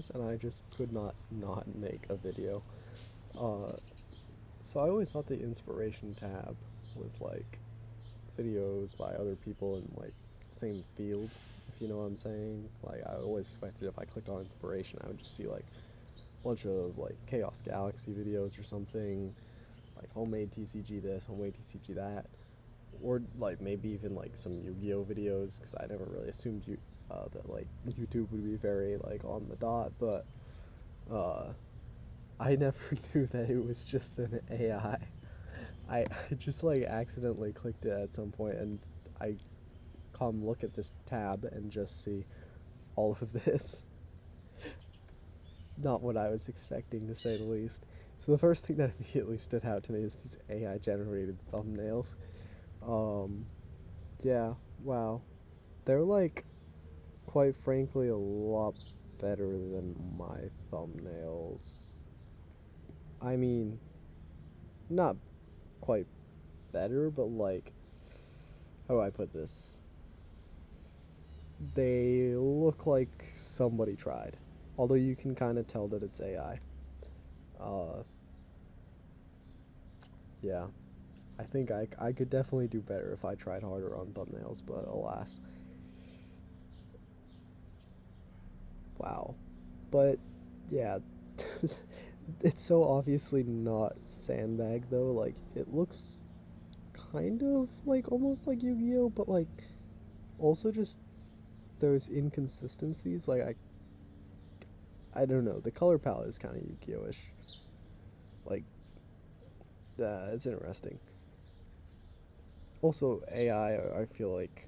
and I just could not make a video. Uh, so I always thought the inspiration tab was like videos by other people in like same fields, if you know what I'm saying. Like I always expected if I clicked on inspiration, I would just see like a bunch of like Chaos Galaxy videos or something, like homemade TCG this, homemade TCG that, or like maybe even like some Yu-Gi-Oh videos because I never really assumed that like YouTube would be very like on the dot, but uh, I never knew that it was just an AI. I just like accidentally clicked it at some point and I come look at this tab and just see all of this. Not what I was expecting, to say the least. So the first thing that immediately stood out to me is these AI generated thumbnails. Um, yeah, wow. They're like, quite frankly, a lot better than my thumbnails. I mean, not quite better, but like, how do I put this? They look like somebody tried. Although you can kind of tell that it's AI. Uh, yeah, I think I could definitely do better if I tried harder on thumbnails, but alas. Wow. But yeah, it's so obviously not sandbag though. Like it looks kind of like almost like Yu-Gi-Oh, but like also just those inconsistencies. Like I don't know. The color palette is kind of Yu-Gi-Oh-ish. Like it's interesting. Also AI, I feel like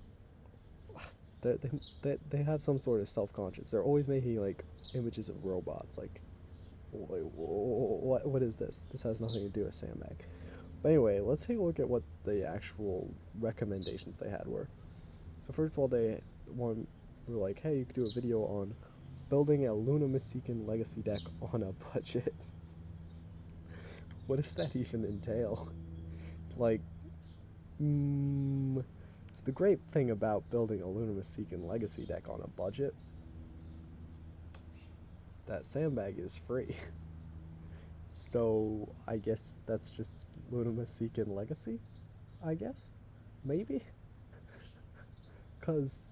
they have some sort of self-conscious. They're always making like images of robots. Like what is this? This has nothing to do with sandbag. But anyway, let's take a look at what the actual recommendations they had were. So first of all, they were like, hey, you could do a video on building a Luna Mystican legacy deck on a budget. What does that even entail? Like, so the great thing about building a Luna Mystican legacy deck on a budget is that sandbag is free. So I guess that's just Luna Mystican legacy, I guess? Maybe? Because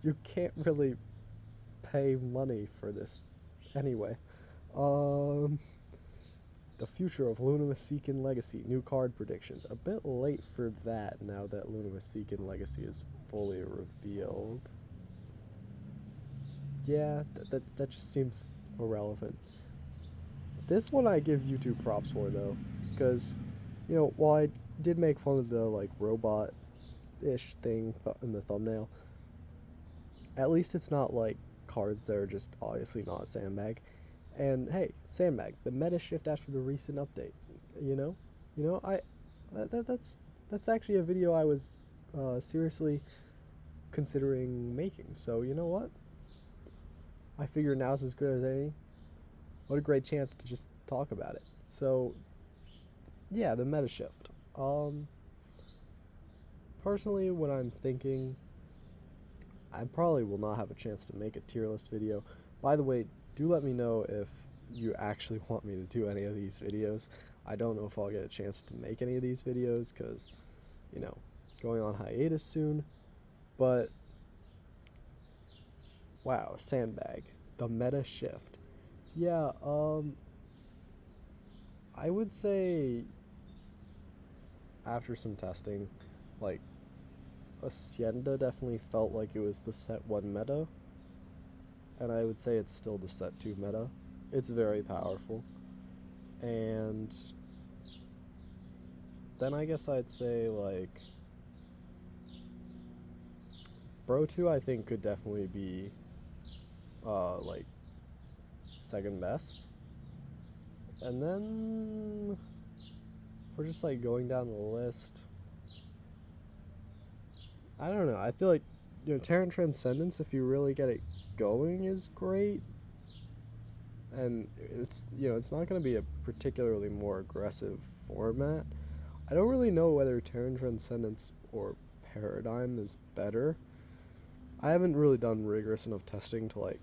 you can't really pay money for this anyway. Um, the future of Luna Mystican Legacy, new card predictions. A bit late for that now that Luna Mystican Legacy is fully revealed. Yeah, that just seems irrelevant. This one I give YouTube props for though, because, you know, while I did make fun of the like robot-ish thing in the thumbnail, at least it's not like cards that are just obviously not sandbag. And hey, sandbag, the meta shift after the recent update. You know, I that's actually a video I was seriously considering making. So you know what? I figure now's as good as any. What a great chance to just talk about it. So yeah, the meta shift. Personally, when I'm thinking, I probably will not have a chance to make a tier list video. By the way, do let me know if you actually want me to do any of these videos. I don't know if I'll get a chance to make any of these videos because, you know, going on hiatus soon. But, wow, sandbag. The meta shift. Yeah, I would say after some testing, like, Hacienda definitely felt like it was the set 1 meta, and I would say it's still the set 2 meta. It's very powerful. And then I guess I'd say like Bro 2 I think could definitely be like second best. And then if we're just like going down the list, I don't know. I feel like, you know, Terran Transcendence, if you really get it going, is great. And it's, you know, it's not going to be a particularly more aggressive format. I don't really know whether Terran Transcendence or Paradigm is better. I haven't really done rigorous enough testing to like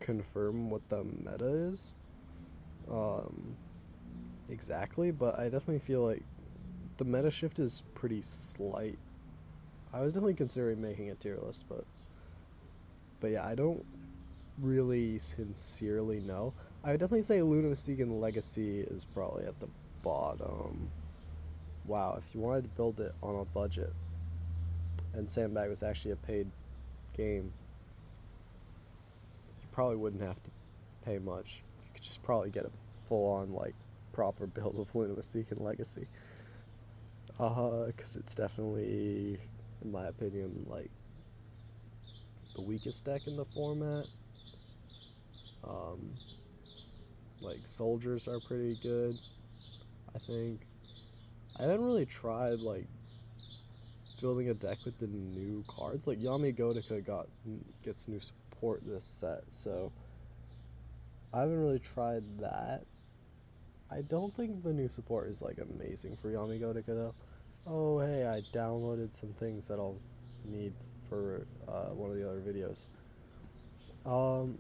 confirm what the meta is um, exactly, but I definitely feel like the meta shift is pretty slight. I was definitely considering making a tier list, but yeah, I don't really sincerely know. I would definitely say Luna Seeking Legacy is probably at the bottom. Wow, if you wanted to build it on a budget and Sandbag was actually a paid game, you probably wouldn't have to pay much. You could just probably get a full on like proper build of Luna Seeking Legacy. Because it's definitely, in my opinion, like the weakest deck in the format. Um, like soldiers are pretty good, I think. I haven't really tried like building a deck with the new cards. Like Yami Gotika gets new support this set, so I haven't really tried that. I don't think the new support is like amazing for Yami Gotika though. Oh hey, I downloaded some things that I'll need for one of the other videos. Um,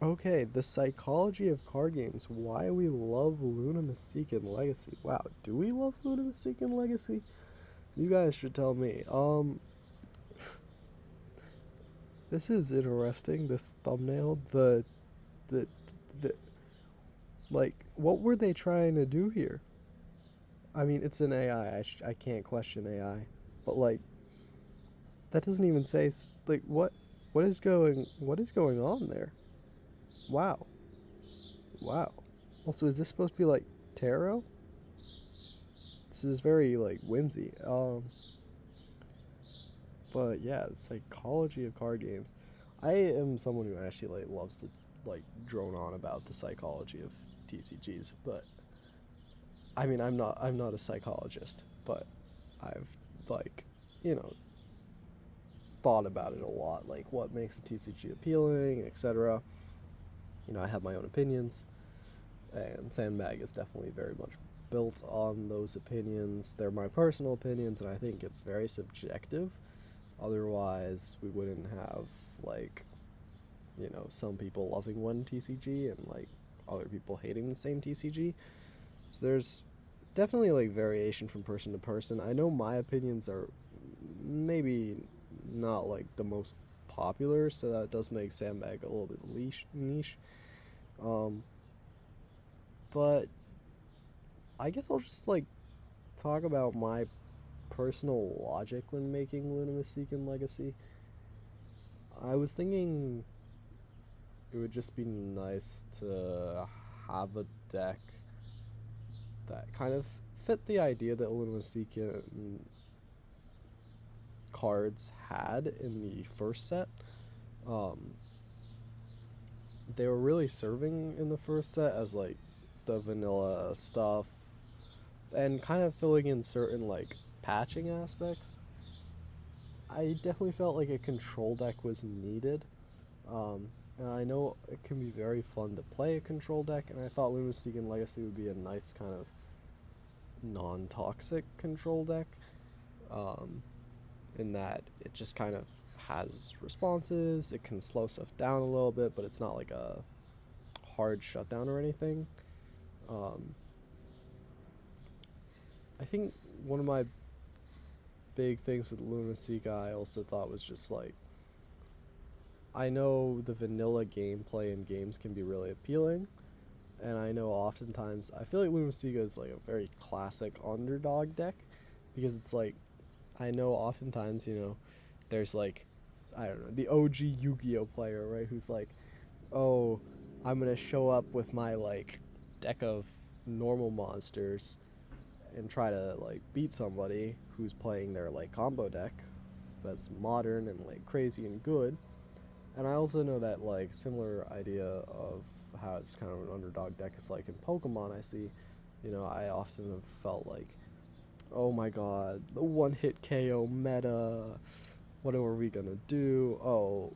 Okay, the psychology of card games. Why we love Luna Mystique and Legacy. Wow, do we love Luna Mystique and Legacy? You guys should tell me. This is interesting. This thumbnail. The, the, like, what were they trying to do here? I mean, it's an AI. I can't question AI, but like, that doesn't even say like what is going on there? Wow, wow. Also, is this supposed to be like tarot? This is very like whimsy. But yeah, the psychology of card games. I am someone who actually like loves to like drone on about the psychology of TCGs, but I mean I'm not a psychologist, but I've like, you know, thought about it a lot, like what makes a TCG appealing, etc. You know, I have my own opinions, and Sandbag is definitely very much built on those opinions. They're my personal opinions, and I think it's very subjective. Otherwise, we wouldn't have like, you know, some people loving one TCG and like other people hating the same TCG. So there's definitely like variation from person to person. I know my opinions are maybe not like the most popular, so that does make Sandbag a little bit niche. Um, but I guess I'll just like talk about my personal logic when making Luna Mystique and Legacy. I was thinking it would just be nice to have a deck that kind of fit the idea that Luna Mystique cards had in the first set. Um, they were really serving in the first set as like the vanilla stuff and kind of filling in certain like patching aspects. I definitely felt like a control deck was needed. And I know it can be very fun to play a control deck, and I thought Luna Mystique and Legacy would be a nice kind of non-toxic control deck, in that it just kind of has responses. It can slow stuff down a little bit, but it's not like a hard shutdown or anything. I think one of my big things with Luna Mystique I also thought was just like, I know the vanilla gameplay in games can be really appealing, and I know oftentimes I feel like Luna Mystique is like a very classic underdog deck, because it's like, I know oftentimes, you know, there's like, I don't know, the OG Yu-Gi-Oh player, right, who's like, oh, I'm gonna show up with my like deck of normal monsters and try to like beat somebody who's playing their like combo deck that's modern and like crazy and good. And I also know that like similar idea of how it's kind of an underdog deck is like in Pokemon. I see, you know, I often have felt like, oh my god, the one hit KO meta, what are we gonna do? Oh,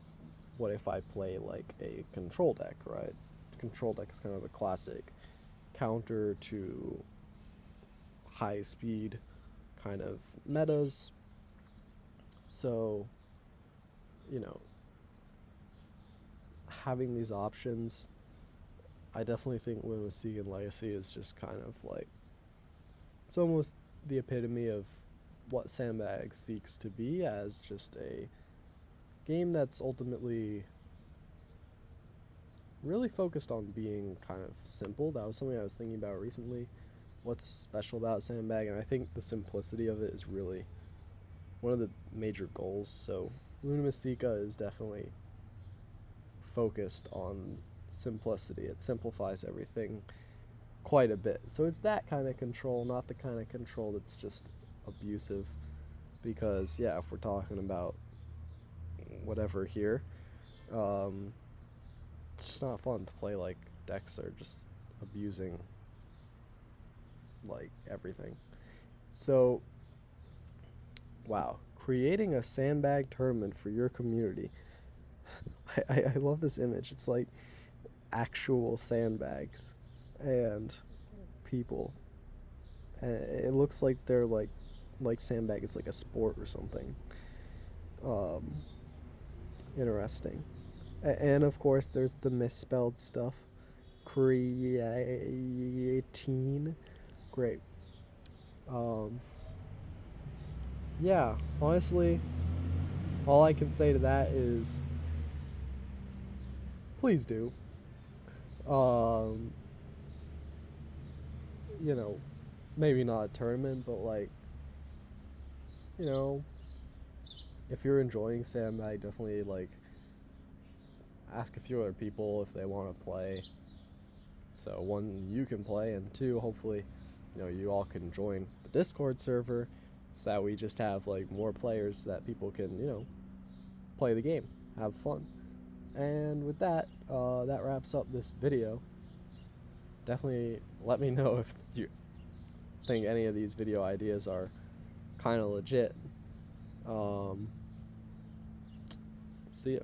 what if I play like a control deck, right? Control deck is kind of a classic counter to high speed kind of metas. So, you know, having these options, I definitely think Lunacy and Legacy is just kind of like, it's almost the epitome of what Sandbag seeks to be, as just a game that's ultimately really focused on being kind of simple. That was something I was thinking about recently. What's special about Sandbag? And I think the simplicity of it is really one of the major goals. So Luna Mystica is definitely focused on simplicity. It simplifies everything quite a bit. So it's that kind of control, not the kind of control that's just abusive. Because, yeah, if we're talking about whatever here, it's just not fun to play like decks are just abusing like everything. So, wow, creating a Sandbag tournament for your community. I love this image. It's like actual sandbags and people. It looks like they're like Sandbag is like a sport or something. Interesting. And of course, there's the misspelled stuff. Creatine. Great. Yeah, honestly, all I can say to that is please do. Um, you know, maybe not a tournament, but like, you know, if you're enjoying Sandbag, definitely like ask a few other people if they want to play. So one, you can play, and two, hopefully, you all can join the Discord server, so that we just have like more players that people can play the game, have fun. And with that, that wraps up this video. Definitely let me know if you think any of these video ideas are kind of legit. See ya.